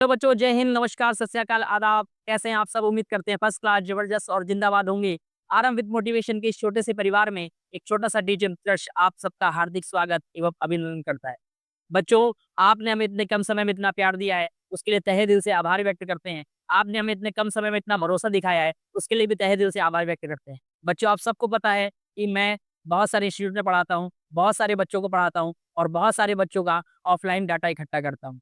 तो बच्चों, जय हिंद, नमस्कार, सत श्री अकाल, आदाब। कैसे हैं आप सब? उम्मीद करते हैं फर्स्ट क्लास, जबरदस्त और जिंदाबाद होंगे। आरंभ विद मोटिवेशन के इस छोटे से परिवार में एक छोटा सा डीजे क्रश आप सबका हार्दिक स्वागत एवं अभिनंदन करता है। बच्चों, आपने हमें इतने कम समय में इतना प्यार दिया है, उसके लिए तहे दिल से आभार व्यक्त करते हैं। आपने हमें इतने कम समय में इतना भरोसा दिखाया है, उसके लिए भी तहे दिल से आभार व्यक्त करते हैं। बच्चों, आप सबको पता है कि मैं बहुत सारे इंस्टीट्यूट में पढ़ाता हूँ, बहुत सारे बच्चों को पढ़ाता हूँ और बहुत सारे बच्चों का ऑफलाइन डाटा इकट्ठा करता हूँ।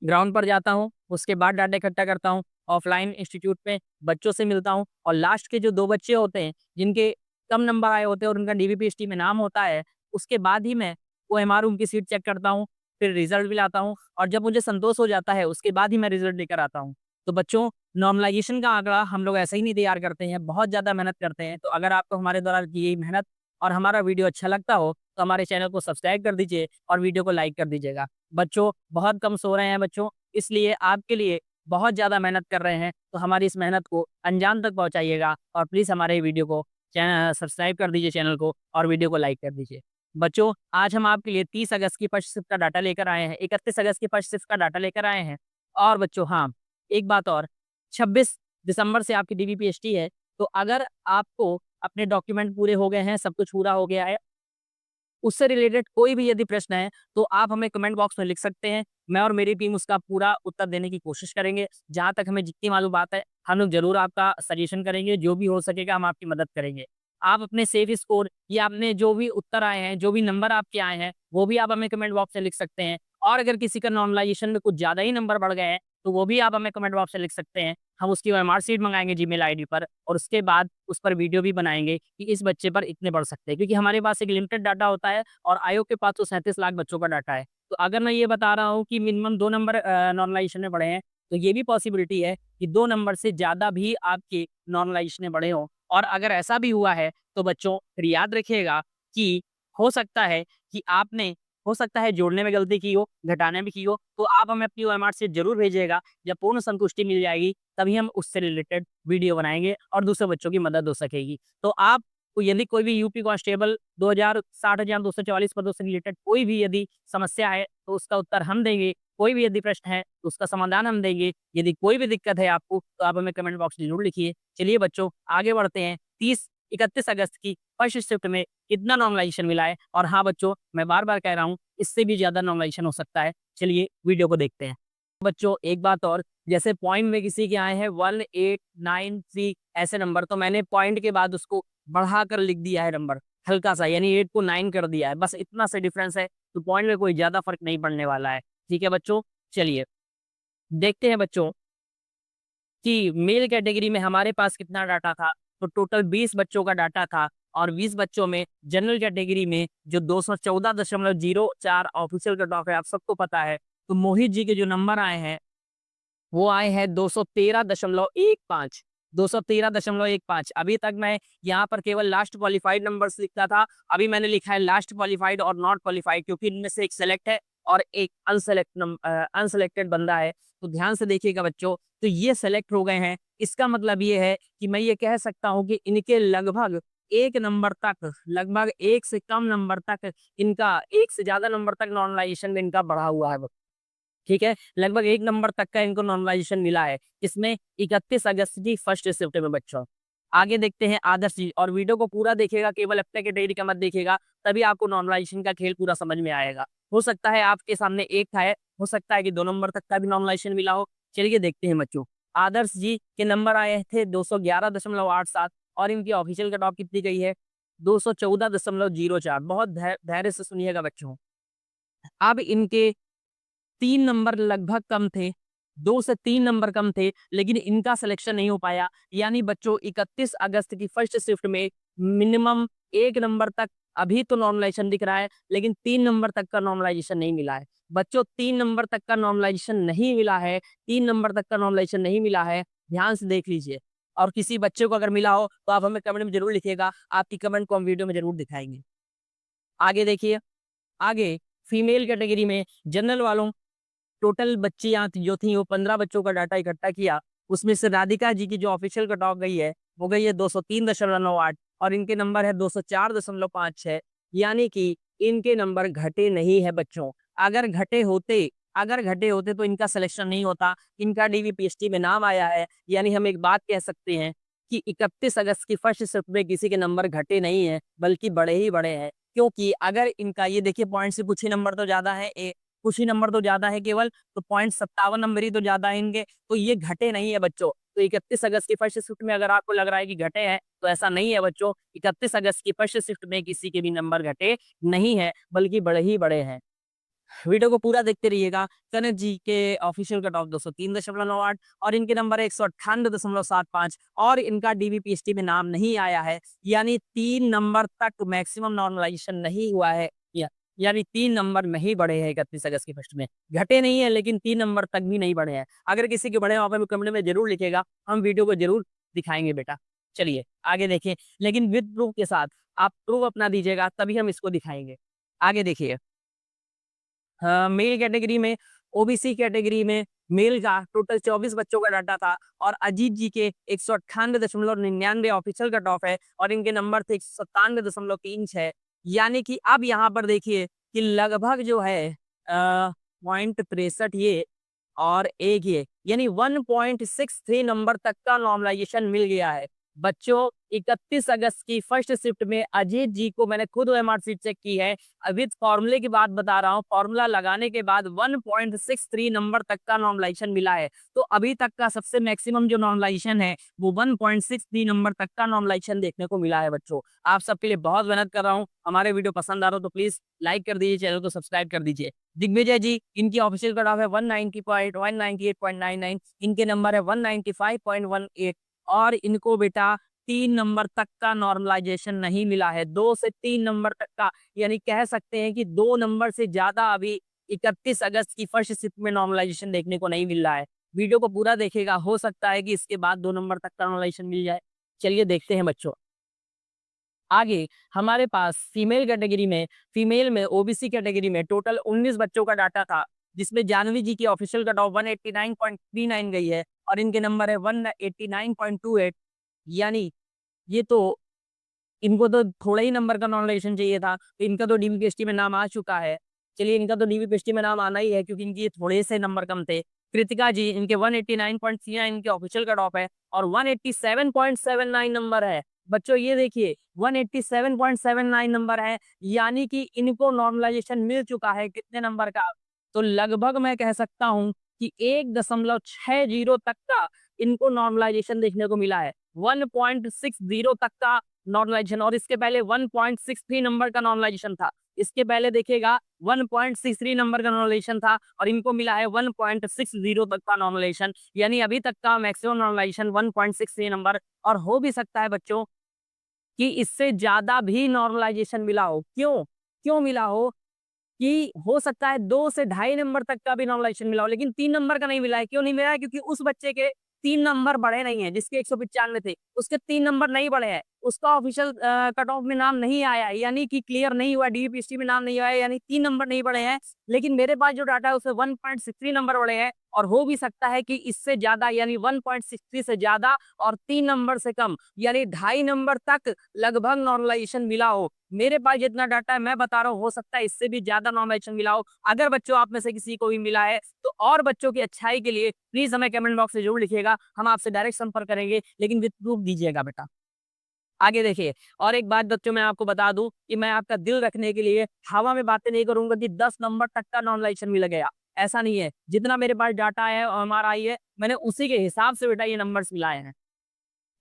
ग्राउंड पर जाता हूँ, उसके बाद डाटा इकट्ठा करता हूँ, ऑफलाइन इंस्टीट्यूट में बच्चों से मिलता हूँ और लास्ट के जो 2 बच्चे होते हैं, जिनके कम नंबर आए होते हैं और उनका डीबीपीएसटी में नाम होता है, उसके बाद ही मैं ओएमआर उनकी सीट चेक करता हूँ, फिर रिज़ल्ट भी लाता हूँ और जब मुझे संतोष हो जाता है, उसके बाद ही मैं रिज़ल्ट लेकर आता हूँ। तो बच्चों, नॉर्मलाइज़ेशन का आंकड़ा हम लोग ऐसे ही नहीं तैयार करते हैं, बहुत ज़्यादा मेहनत करते हैं। तो अगर आपको हमारे द्वारा की गई मेहनत और हमारा वीडियो अच्छा लगता हो, तो हमारे चैनल को सब्सक्राइब कर दीजिए और वीडियो को लाइक कर दीजिएगा। बच्चों, बहुत कम सो रहे हैं बच्चों, इसलिए आपके लिए बहुत ज़्यादा मेहनत कर रहे हैं, तो हमारी इस मेहनत को अंजाम तक पहुँचाइएगा और प्लीज़ हमारे वीडियो को सब्सक्राइब कर दीजिए चैनल को और वीडियो को लाइक कर दीजिए। बच्चों, आज हम आपके लिए 30 अगस्त की फर्स्ट शिफ्ट का डाटा लेकर आए हैं, 31 अगस्त की फर्स्ट शिफ्ट का डाटा लेकर आए हैं और बच्चों हाँ, एक बात और, 26 दिसंबर से आपकी डीबीपीएसटी है, तो अगर आपको अपने डॉक्यूमेंट पूरे हो गए हैं, सब कुछ पूरा हो गया है, उससे रिलेटेड कोई भी यदि प्रश्न है, तो आप हमें कमेंट बॉक्स में लिख सकते हैं। मैं और मेरी टीम उसका पूरा उत्तर देने की कोशिश करेंगे। जहाँ तक हमें जितनी मालूमात है, हम लोग ज़रूर आपका सजेशन करेंगे, जो भी हो सकेगा हम आपकी मदद करेंगे। आप अपने सेव स्कोर या अपने जो भी उत्तर आए हैं, जो भी नंबर आपके आए हैं, वो भी आप हमें कमेंट बॉक्स में लिख सकते हैं और अगर किसी का नॉर्मलाइज़ेशन में कुछ ज़्यादा ही नंबर बढ़ गए हैं, तो वो भी आप हमें कमेंट बॉक्स में लिख सकते हैं। हम उसकी ओएमआर शीट मँगाएँगे जीमेल आईडी पर और उसके बाद उस पर वीडियो भी बनाएँगे कि इस बच्चे पर इतने बढ़ सकते हैं। क्योंकि हमारे पास एक लिमिटेड डाटा होता है और आयोग के पास तो 37 लाख बच्चों का डाटा है। तो अगर मैं ये बता रहा हूँ कि मिनिमम 2 नंबर नॉर्मलाइज़ेशन में बढ़े हैं, तो ये भी पॉसिबिलिटी है कि 2 नंबर से ज़्यादा भी आपके नॉर्मलाइज़ेशन में बढ़े हों और अगर ऐसा भी हुआ है, तो बच्चों फिर याद रखिएगा कि हो सकता है कि आपने हो सकता है जोड़ने में गलती की हो, घटाने में की हो, तो आप हमें अपनी ओएमआर शीट ज़रूर भेजिएगा। जब पूर्ण संतुष्टि मिल जाएगी, तभी हम उससे रिलेटेड वीडियो बनाएँगे और दूसरे बच्चों की मदद हो सकेगी। तो आप यदि कोई भी यूपी कांस्टेबल 2060,244 पदों से रिलेटेड कोई भी यदि समस्या है, तो उसका उत्तर हम देंगे। कोई भी यदि प्रश्न है, तो उसका समाधान हम देंगे। यदि कोई भी दिक्कत है आपको, तो आप हमें कमेंट बॉक्स में ज़रूर लिखिए। चलिए बच्चों, आगे बढ़ते हैं। 31 अगस्त की फर्स्ट शिफ्ट में कितना नॉर्मलाइज़ेशन मिला है और हाँ बच्चों, मैं बार-बार कह रहा हूँ, इससे भी ज़्यादा नॉर्मलाइज़ेशन हो सकता है। चलिए वीडियो को देखते हैं। बच्चों, एक बात और, जैसे पॉइंट में किसी के आए हैं 1893 ऐसे नंबर, तो मैंने पॉइंट के बाद उसको बढ़ाकर लिख दिया है नंबर, हल्का-सा, यानी 8 को 9 कर दिया है। बस इतना सा डिफरेंस है, तो पॉइंट में कोई ज़्यादा फ़र्क नहीं पड़ने वाला है। ठीक है बच्चों? चलिए, देखते हैं बच्चों कि मेल कैटेगरी में हमारे पास कितना डाटा था। तो टोटल 20 बच्चों का डाटा था और 20 बच्चों में जनरल कैटेगरी में जो 214.04 ऑफिशियल कट ऑफ है, आप सबको पता है। तो मोहित जी के जो नंबर आए हैं, वो आए हैं 213.15, 213.15। अभी तक मैं यहाँ पर केवल लास्ट क्वालिफाइड नंबर्स लिखता था, अभी मैंने लिखा है लास्ट क्वालिफाइड और नॉट क्वालिफाइड, क्योंकि इनमें से एक सेलेक्ट है और एक अनसेलेक्टेड बंदा है। तो ध्यान से देखिएगा बच्चों, तो ये सेलेक्ट हो गए हैं, इसका मतलब ये है कि मैं ये कह सकता हूँ कि इनके लगभग 1 नंबर तक, लगभग 1 से कम नंबर तक इनका, 1 से ज़्यादा नंबर तक नॉर्मलाइज़ेशन इनका बढ़ा हुआ है। ठीक है? लगभग 1 नंबर तक का इनको नॉर्मलाइज़ेशन मिला है। इसमें 31 अगस्त की फर्स्ट शिफ्ट में बच्चों। आगे देखते हैं आदर्श जी, और वीडियो को पूरा देखिएगा, केवल अपने कैटेगरी का मत देखिएगा, तभी आपको नॉर्मलाइज़ेशन का खेल पूरा समझ में आएगा। हो सकता है आपके सामने 1 था है, हो सकता है कि 2 नंबर तक का भी नॉर्मलाइज़ेशन मिला हो। चलिए देखते हैं बच्चों। आदर्श जी के नंबर आए थे 211.87 और इनकी ऑफिशियल कट ऑफ कितनी गई है? 214.04। बहुत धैर्य से सुनिएगा बच्चों। अब इनके 3 नंबर लगभग कम थे, 2 से 3 नंबर कम थे, लेकिन इनका सिलेक्शन नहीं हो पाया। यानी बच्चों, 31 अगस्त की फर्स्ट शिफ्ट में मिनिमम 1 नंबर तक अभी तो नॉर्मलाइज़ेशन दिख रहा है, लेकिन 3 नंबर तक का नॉर्मलाइज़ेशन नहीं मिला है। बच्चों, 3 नंबर तक का नॉर्मलाइज़ेशन नहीं मिला है, 3 नंबर तक का नॉर्मलाइज़ेशन नहीं मिला है, ध्यान से देख लीजिए। और किसी बच्चे को अगर मिला हो, तो आप हमें कमेंट में ज़रूर लिखिएगा, आपकी कमेंट को हम वीडियो में ज़रूर दिखाएँगे। आगे देखिए, आगे फीमेल कैटेगरी में जनरल वालों, टोटल बच्चियाँ जो थी वो 15 बच्चों का डाटा इकट्ठा किया। उसमें से राधिका जी की जो ऑफिशियल कट ऑफ गई है, वो गई है 203.98 और इनके नंबर है 204.56। यानी कि इनके नंबर घटे नहीं है बच्चों। अगर घटे होते, अगर घटे होते तो इनका सिलेक्शन नहीं होता, इनका डीवीपीएसटी में नाम आया है, यानी हम एक बात कह सकते हैं कि 31 अगस्त की फर्स्ट शिफ्ट में किसी के नंबर घटे नहीं है, बल्कि बढ़े ही बढ़े हैं। क्योंकि अगर इनका ये देखिए पॉइंट से कुछ ही नंबर तो ज़्यादा है, कुछ ही नंबर तो ज़्यादा है केवल, तो पॉइंट 57 नंबर ही तो ज़्यादा है इनके, तो ये घटे नहीं है बच्चों। तो 31 अगस्त की फर्स्ट शिफ्ट में अगर आपको लग रहा है कि घटे हैं, तो ऐसा नहीं है बच्चों। 31 अगस्त की फर्स्ट शिफ्ट में किसी के भी नंबर घटे नहीं है, बल्कि बढ़े ही बढ़े हैं। वीडियो को पूरा देखते रहिएगा। कनक जी के ऑफिशियल कट ऑफ 203.98 और इनके नंबर है 198.75 और इनका डीवीपीएसटी में नाम नहीं आया है, यानी 3 नंबर तक मैक्सिमम नॉर्मलाइजेशन नहीं हुआ है, यानी 3 नंबर नहीं बढ़े हैं 31 अगस्त की फर्स्ट में। घटे नहीं है, लेकिन 3 नंबर तक भी नहीं बढ़े हैं। अगर किसी के बढ़े वहाँ पे कमेंट में जरूर लिखेगा, हम वीडियो को जरूर दिखाएंगे बेटा। चलिए आगे देखें, लेकिन विद प्रूफ के साथ आप प्रूफ अपना दीजिएगा, तभी हम इसको दिखाएंगे। आगे देखिए, मेल कैटेगरी में, ओबीसी कैटेगरी में मेल का टोटल 24 बच्चों का डाटा था और अजीत जी के 198.99 ऑफिशियल कट ऑफ है और इनके नंबर थे 97.36 यानी कि अब यहाँ पर देखिए कि लगभग जो है पॉइंट 63 ये और एक ये, यानी 1.63 नंबर तक का नॉर्मलाइजेशन मिल गया है बच्चों। 31 अगस्त की फर्स्ट शिफ्ट में अजीत जी को मैंने खुद ओएमआर शीट चेक की है, विद फॉर्मूले की बात बता रहा हूँ, फॉर्मूला लगाने के बाद 1.63 नंबर तक का नॉर्मलाइजेशन मिला है। तो अभी तक का सबसे मैक्सिमम जो नॉर्मलाइजेशन है वो 1.63 नंबर तक का नॉर्मलाइजेशन देखने को मिला है बच्चों। आप सबके लिए बहुत मेहनत कर रहा हूँ, हमारे वीडियो पसंद आ रहा हो तो प्लीज लाइक कर दीजिए, चैनल को सब्सक्राइब कर दीजिए। दिग्विजय जी, इनकी ऑफिशियल कट ऑफ है 198.99, इनके नंबर है 195.18 और इनको बेटा 3 नंबर तक का नॉर्मलाइजेशन नहीं मिला है, 2 से 3 नंबर तक का, यानी कह सकते हैं कि 2 नंबर से ज्यादा अभी 31 अगस्त की फर्स्ट शिफ्ट में नॉर्मलाइजेशन देखने को नहीं मिल रहा है। वीडियो को पूरा देखेगा, हो सकता है कि इसके बाद 2 नंबर तक का नॉर्मलाइजेशन मिल जाए। चलिए देखते हैं बच्चों। आगे हमारे पास फीमेल कैटेगरी में, फीमेल में ओबीसी कैटेगरी में टोटल 19 बच्चों का डाटा था, जिसमें जानवी जी की ऑफिशियल कट ऑफ 189.39 गई है और इनके नंबर है 189.28, यानी ये तो इनको तो थोड़ा ही नंबर का नॉर्मलाइजेशन चाहिए था, तो इनका तो डीवीपीएसटी में नाम आ चुका है। चलिए इनका तो डीवीपीएसटी में नाम आना ही है, क्योंकि इनके ये थोड़े से नंबर कम थे। कृतिका जी, इनके 189.39 इनके ऑफिशियल कट ऑफ है और 187.79 नंबर है बच्चों। ये देखिए 187.79 नंबर है, यानी कि इनको नॉर्मलाइजेशन मिल चुका है कितने नंबर का, तो लगभग मैं कह सकता हूँ कि 1.60 तक का इनको नॉर्मलाइजेशन देखने को मिला है। 1.60 तक का नॉर्मलाइजेशन, और इसके पहले 1.63 नंबर का नॉर्मलाइजेशन था। इसके पहले देखिएगा 1.63 नंबर का नॉर्मलाइजेशन था और इनको मिला है 1.60 तक का नॉर्मलाइजेशन, यानी अभी तक का मैक्सिमम नॉर्मलाइजेशन 1.63 नंबर, और हो भी सकता है बच्चों कि इससे ज्यादा भी नॉर्मलाइजेशन मिला हो। क्यों क्यों मिला हो कि हो सकता है 2 से ढाई नंबर तक का भी नॉर्मलाइजेशन मिला हो, लेकिन 3 नंबर का नहीं मिला है। क्यों नहीं मिला है? क्योंकि उस बच्चे के 3 नंबर बढ़े नहीं है, जिसके 195 थे, उसके 3 नंबर नहीं बढ़े हैं, उसका ऑफिशियल कट ऑफ में नाम नहीं आया है, यानी कि क्लियर नहीं हुआ, डीपीएसटी में नाम नहीं आया, यानी 3 नंबर नहीं बढ़े हैं। लेकिन मेरे पास जो डाटा है उसमें 1.63 नंबर बढ़े हैं, और हो भी सकता है कि इससे ज्यादा, यानी 1.63 से ज्यादा और 3 नंबर से कम, यानी ढाई नंबर तक लगभग नॉर्मलाइजेशन मिला हो। मेरे पास जितना डाटा है मैं बता रहा हूँ, हो सकता है इससे भी ज्यादा नॉर्मलाइजेशन मिला हो। अगर बच्चों आप में से किसी को भी मिला है तो और बच्चों की अच्छाई के लिए प्लीज हमें कमेंट बॉक्स में जरूर लिखिएगा, हम आपसे डायरेक्ट संपर्क करेंगे, लेकिन विद प्रूफ दीजिएगा बेटा। आगे देखिए, और एक बात बच्चों मैं आपको बता दूं कि मैं आपका दिल रखने के लिए हवा में बातें नहीं करूंगा कि 10 नंबर तक का नॉर्मलाइजेशन मिल गया, ऐसा नहीं है। जितना मेरे पास डाटा है और हमारा आई है, मैंने उसी के हिसाब से बेटा ये नंबर्स मिलाए हैं।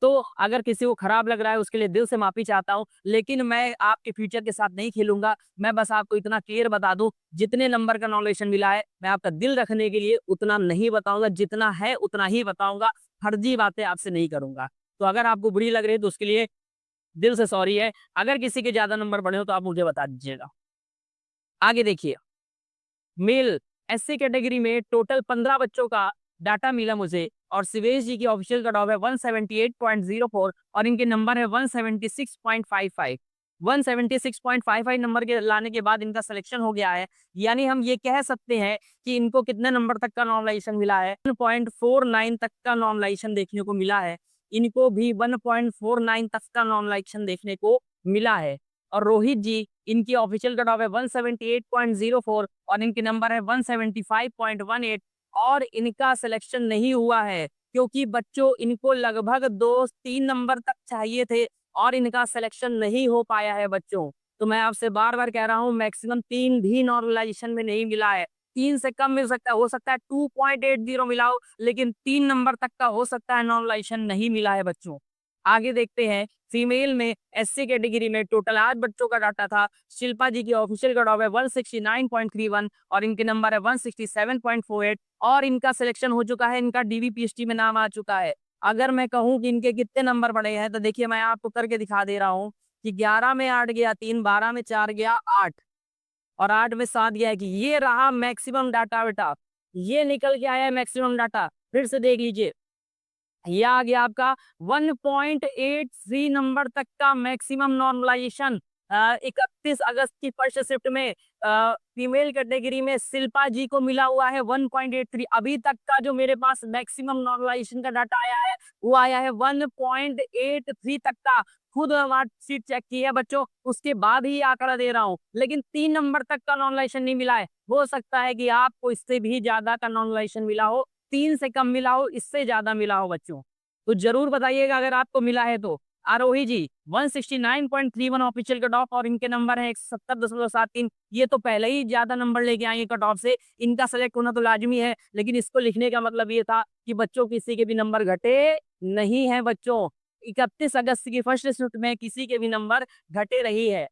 तो अगर किसी को खराब लग रहा है उसके लिए दिल से माफी चाहता हूँ, लेकिन मैं आपके फ्यूचर के साथ नहीं खेलूंगा। मैं बस आपको इतना क्लियर बता दूं, जितने नंबर का नॉलेशन मिला है मैं आपका दिल रखने के लिए उतना नहीं बताऊंगा, जितना है उतना ही बताऊंगा, फर्जी बातें आपसे नहीं करूंगा। तो अगर आपको बुरी लग रही है तो उसके लिए दिल से सॉरी है। अगर किसी के ज्यादा नंबर बढ़े हो तो आप मुझे बता दीजिएगा। आगे देखिए, मेल एससी कैटेगरी में टोटल 15 बच्चों का डाटा मिला मुझे, और शिवेश जी की ऑफिशियल कट ऑफ है 178.04 और इनके नंबर है 176.55। 176.55 नंबर के लाने के बाद इनका सिलेक्शन हो गया है, यानी हम ये कह सकते हैं कि इनको कितने नंबर तक का नॉर्मलाइजेशन मिला है, 1.49 तक का नॉर्मलाइजेशन देखने को मिला है। इनको भी 1.49 तक का नॉर्मलाइजेशन देखने को मिला है। और रोहित जी, इनकी ऑफिशियल कट ऑफ है 178.04 और इनके नंबर है 175.18 और इनका सिलेक्शन नहीं हुआ है क्योंकि बच्चों इनको लगभग 2-3 नंबर तक चाहिए थे और इनका सिलेक्शन नहीं हो पाया है बच्चों। तो मैं आपसे बार-बार कह रहा हूँ मैक्सिमम 3 भी नॉर्मलाइजेशन में नहीं मिला है। 3 से कम मिल सकता है, हो सकता है 2.80 मिला हो, लेकिन 3 नंबर तक का हो सकता है नॉर्मलाइजेशन नहीं मिला है बच्चों। आगे देखते हैं फीमेल में एससी कैटेगरी में टोटल 8 बच्चों का डाटा था। शिल्पा जी की ऑफिशियल कट ऑफ है 169.31 और इनके नंबर है 167.48 और इनका सिलेक्शन हो चुका है, इनका डीवीपीएसटी में नाम आ चुका है। अगर मैं कहूँ कि इनके कितने नंबर बढ़े हैं तो देखिए मैं आपको करके दिखा दे रहा हूँ कि 11 में 8 गया 3, 12 में 4 गया 8 और 8 में 7 गया कि ये रहा मैक्सिमम डाटा बेटा। ये निकल के आया है मैक्सिमम डाटा। फिर से देख लीजिए। ये आ गया आपका 1.83 नंबर तक का मैक्सिमम नॉर्मलाइजेशन 31 अगस्त की फर्स्ट शिफ्ट में फीमेल कैटेगरी में शिल्पा जी को मिला हुआ है 1.83। अभी तक का जो मेरे पास मैक्सिमम नॉर्मलाइजेशन का डाटा आया है वो आया है 1.83 तक का। खुद मार्कशीट चेक की है बच्चों, उसके बाद ही आंकड़ा दे रहा हूँ, लेकिन 3 नंबर तक का नॉर्मलाइजेशन नहीं मिला है। हो सकता है कि आपको इससे भी ज्यादा का नॉर्मलाइजेशन मिला हो, 3 से कम मिला हो, इससे ज्यादा मिला हो बच्चों। तो जरूर बताइएगा अगर आपको मिला है तो। आरोही जी 169.31 ऑफिशियल कट ऑफ और इनके नंबर है 170.73। ये तो पहले ही ज्यादा नंबर लेके आएंगे कट ऑफ से, इनका सेलेक्ट होना तो लाजमी है, लेकिन इसको लिखने का मतलब ये था कि बच्चों किसी के भी नंबर घटे नहीं है बच्चों। 31 अगस्त की फर्स्ट शिफ्ट में किसी के भी नंबर घटे रही है।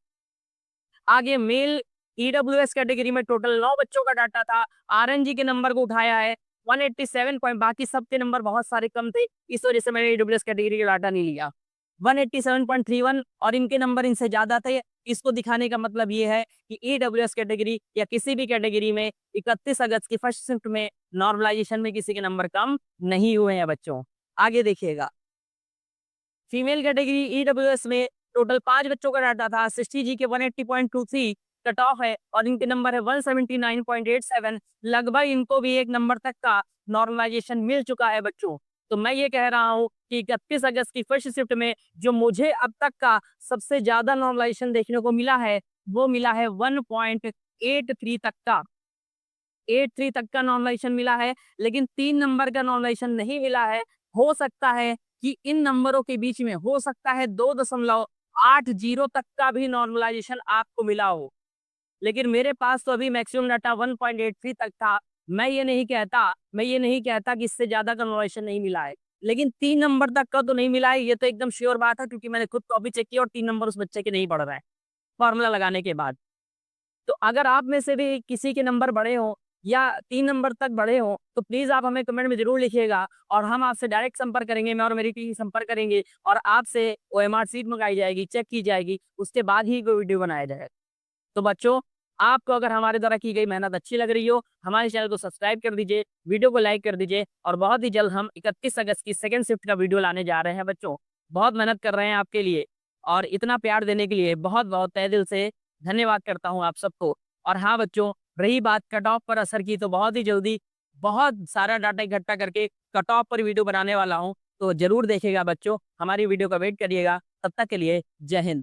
आगे मेल ईडब्ल्यूएस कैटेगरी में टोटल 9 बच्चों का डाटा था। आरएनजी के नंबर को उठाया है 187 पॉइंट, बाकी सबके नंबर बहुत सारे कम थे, इस वजह से मैंने ईडब्ल्यूएस कैटेगरी का डाटा नहीं लिया। 187.31 और इनके नंबर इनसे ज्यादा थे। इसको दिखाने का मतलब ये है कि ईडब्ल्यूएस कैटेगरी या किसी भी कैटेगरी में 31 अगस्त की फर्स्ट शिफ्ट में नॉर्मलाइजेशन में किसी के नंबर कम नहीं हुए हैं बच्चों। आगे देखिएगा फीमेल कैटेगरी ईडब्ल्यूएस में टोटल 5 बच्चों का डाटा था। सृष्टि जी के 180.23 कट ऑफ है और इनके नंबर है 179.87। लगभग इनको भी 1 नंबर तक का नॉर्मलाइजेशन मिल चुका है बच्चों। तो मैं ये कह रहा हूँ कि 31 अगस्त की फर्स्ट शिफ्ट में जो मुझे अब तक का सबसे ज्यादा नॉर्मलाइजेशन देखने को मिला है वो मिला है 1.83 तक का। 83 तक का नॉर्मलाइजेशन मिला है, लेकिन 3 नंबर का नॉर्मलाइजेशन नहीं मिला है। हो सकता है कि इन नंबरों के बीच में हो सकता है 2.80 तक का भी नॉर्मलाइजेशन आपको मिला हो, लेकिन मेरे पास तो अभी मैक्सिमम डाटा 1.83 तक था। मैं ये नहीं कहता कि इससे ज्यादा का नॉर्मलाइजेशन नहीं मिला है, लेकिन 3 नंबर तक का तो नहीं मिला है, ये तो एकदम श्योर बात है क्योंकि मैंने खुद कॉपी चेक किया और 3 नंबर उस बच्चे के नहीं बढ़ रहा है फॉर्मूला लगाने के बाद। तो अगर आप में से भी किसी के नंबर बढ़े हों या 3 नंबर तक बढ़े हों, तो प्लीज़ आप हमें कमेंट में ज़रूर लिखिएगा और हम आपसे डायरेक्ट संपर्क करेंगे, मैं और मेरी टीम संपर्क करेंगे और आपसे ओएमआर शीट मंगाई जाएगी, चेक की जाएगी, उसके बाद ही कोई वीडियो बनाया जाएगा। तो बच्चों, आपको अगर हमारे द्वारा की गई मेहनत अच्छी लग रही हो, हमारे चैनल को सब्सक्राइब कर दीजिए, वीडियो को लाइक कर दीजिए और बहुत ही जल्द हम 31 अगस्त की सेकंड शिफ्ट का वीडियो लाने जा रहे हैं बच्चों। बहुत मेहनत कर रहे हैं आपके लिए और इतना प्यार देने के लिए बहुत-बहुत तहे दिल से धन्यवाद करता हूँ आप सबको। और हाँ बच्चों, रही बात कट ऑफ पर असर की, तो बहुत ही जल्दी बहुत सारा डाटा इकट्ठा करके कट ऑफ पर वीडियो बनाने वाला हूँ, तो ज़रूर देखिएगा बच्चों, हमारी वीडियो का वेट करिएगा। तब तक के लिए जय हिंद।